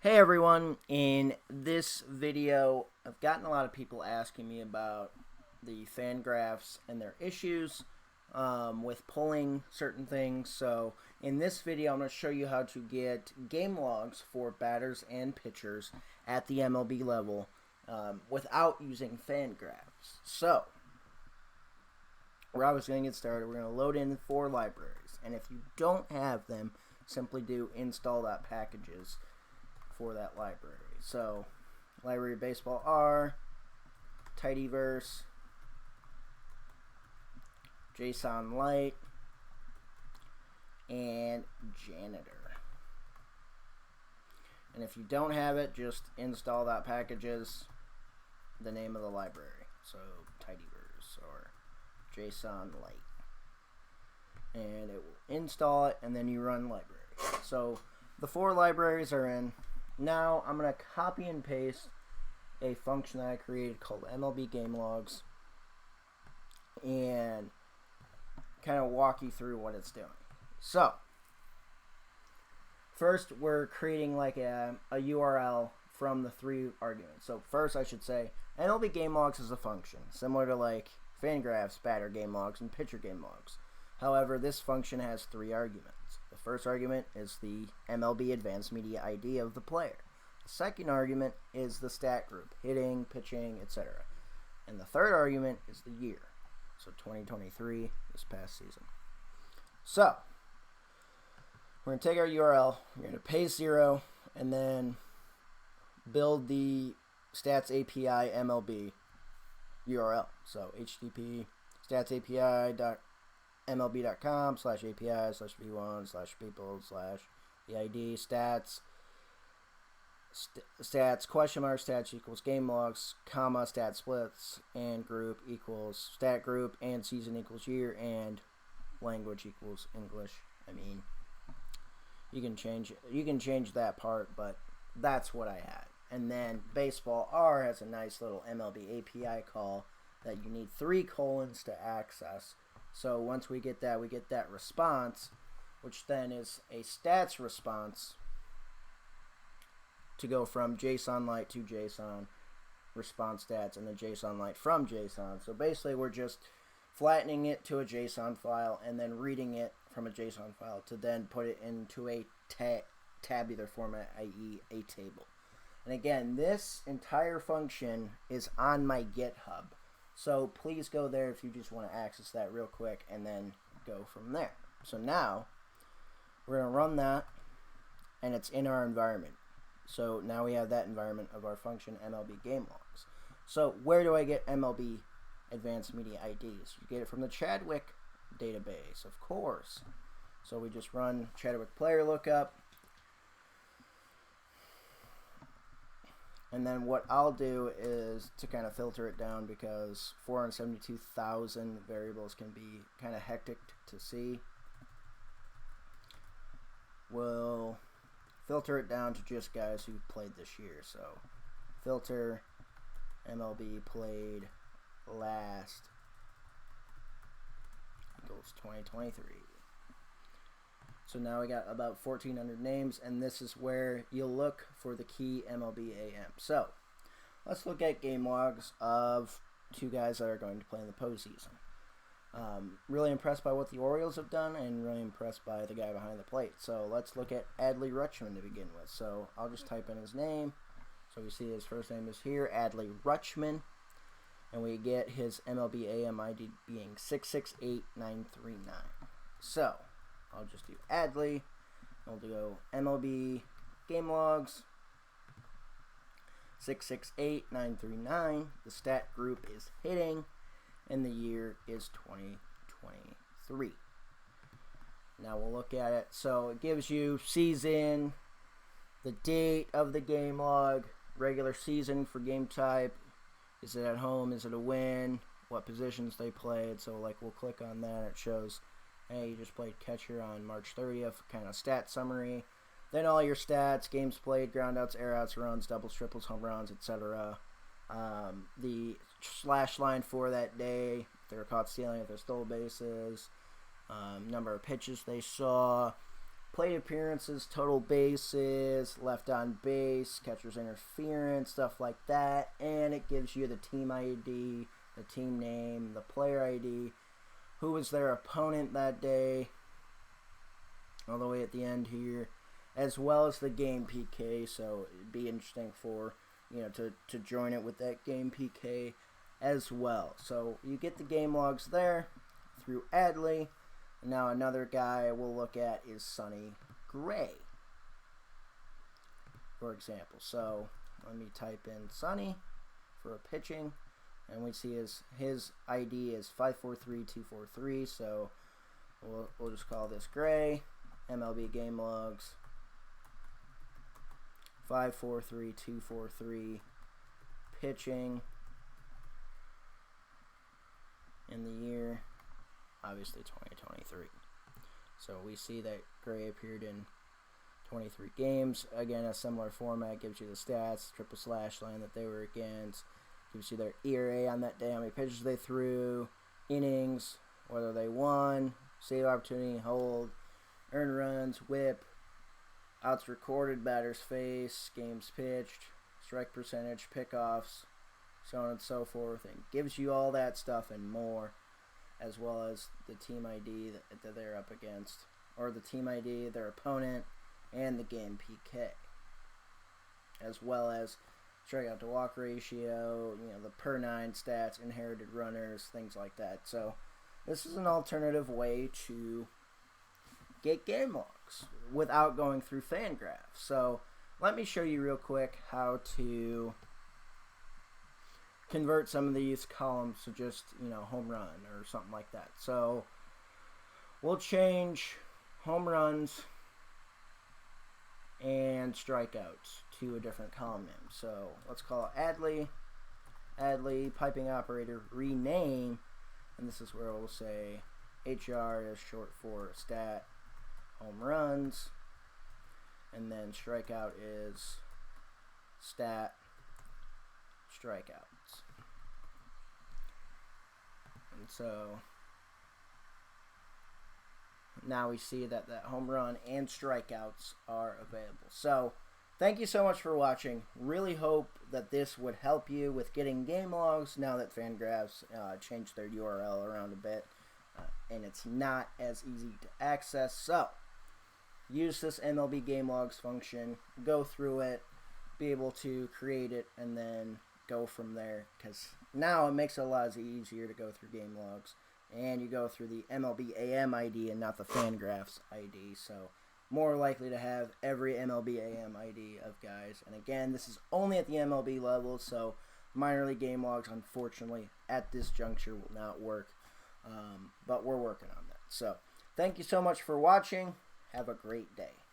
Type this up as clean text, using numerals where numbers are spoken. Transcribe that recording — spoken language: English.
Hey everyone, in this video I've gotten a lot of people asking me about the FanGraphs and their issues with pulling certain things. So in this video I'm going to show you how to get game logs for batters and pitchers at the MLB level without using FanGraphs. So we're obviously going to get started. We're going to load in 4 libraries, and if you don't have them, simply do install.packages for that library. So library baseball R, tidyverse, JSON Lite, and janitor. And if you don't have it, just install that packages, the name of the library. So tidyverse or JSON Lite. And it will install it, and then you run library. So the 4 libraries are in. Now I'm going to copy and paste a function that I created called MLB Game Logs and kind of walk you through what it's doing. So first we're creating like a URL from the 3 arguments. So first I should say MLB Game Logs is a function similar to like FanGraphs, batter game logs, and pitcher game logs. However, this function has 3 arguments. The first argument is the MLB Advanced Media ID of the player. The second argument is the stat group, hitting, pitching, etc. And the third argument is the year. So 2023, this past season. So we're going to take our URL, we're going to paste 0, and then build the Stats API MLB URL. So HTTP statsapi.mlb.com/API/v1/people/the ID stats question mark stats equals game logs, comma stat splits, and group equals stat group, and season equals year, and language equals English. I mean, you can change that part, but that's what I had. And then baseball R has a nice little MLB API call that you need 3 colons to access. So once we get that response, which then is a stats response to go from JSON Lite to JSON response stats, and then JSON Lite from JSON. So basically we're just flattening it to a JSON file and then reading it from a JSON file to then put it into a tabular format, i.e. a table. And again, this entire function is on my GitHub. So please go there if you just want to access that real quick and then go from there. So now we're going to run that, and it's in our environment. So now we have that environment of our function MLB Game Logs. So where do I get MLB Advanced Media IDs? You get it from the Chadwick database, of course. So we just run Chadwick player lookup. And then what I'll do is to kind of filter it down, because 472,000 variables can be kind of hectic to see. We'll filter it down to just guys who played this year. So filter MLB played last equals 2023. So now we got about 1,400 names, and this is where you'll look for the key MLB AM. So let's look at game logs of 2 guys that are going to play in the postseason. Really impressed by what the Orioles have done, and really impressed by the guy behind the plate. So let's look at Adley Rutschman to begin with. So I'll just type in his name. So we see his first name is here, Adley Rutschman, and we get his MLB AM ID being 668939. So I'll just do Adley. I'll go MLB Game Logs 668939. The stat group is hitting, and the year is 2023. Now we'll look at it. So it gives you season, the date of the game log, regular season for game type. Is it at home? Is it a win? What positions they played? So like we'll click on that. It shows, hey, you just played catcher on March 30th, kind of stat summary. Then all your stats, games played, groundouts, airouts, runs, doubles, triples, home runs, etc. The slash line for that day, if they were caught stealing, if they stole bases, number of pitches they saw, plate appearances, total bases, left on base, catcher's interference, stuff like that. And it gives you the team ID, the team name, the player ID, who was their opponent that day, all the way at the end here, as well as the game PK. So it'd be interesting for, you know, to join it with that game PK as well. So you get the game logs there through Adley. Now another guy we'll look at is Sonny Gray, for example. So let me type in Sonny for pitching, and we see his ID is 543243. So we'll just call this Gray. MLB Game Logs 543243 pitching, in the year, obviously 2023. So we see that Gray appeared in 23 games. Again, a similar format, gives you the stats, triple slash line that they were against, gives you their ERA on that day, how many pitches they threw, innings, whether they won, save opportunity, hold, earned runs, whip, outs recorded, batters faced, games pitched, strike percentage, pickoffs, so on and so forth. And gives you all that stuff and more, as well as the team ID that they're up against, or the team ID, their opponent, and the game PK, as well as strikeout to walk ratio, you know, the per 9 stats, inherited runners, things like that. So this is an alternative way to get game logs without going through FanGraphs. So let me show you real quick how to convert some of these columns to just, you know, home run or something like that. So we'll change home runs and strikeouts to a different column name. So let's call it Adley piping operator rename, and this is where we'll say HR is short for stat home runs, and then strikeout is stat strikeouts. And so now we see that home run and strikeouts are available. So thank you so much for watching. Really hope that this would help you with getting game logs now that FanGraphs changed their URL around a bit, and it's not as easy to access. So use this MLB Game Logs function, go through it, be able to create it, and then go from there, because now it makes it a lot easier to go through game logs, and you go through the MLB AM ID and not the FanGraphs ID, so more likely to have every MLB AM ID of guys. And again, this is only at the MLB level, so minor league game logs, unfortunately, at this juncture will not work, but we're working on that. So thank you so much for watching. Have a great day.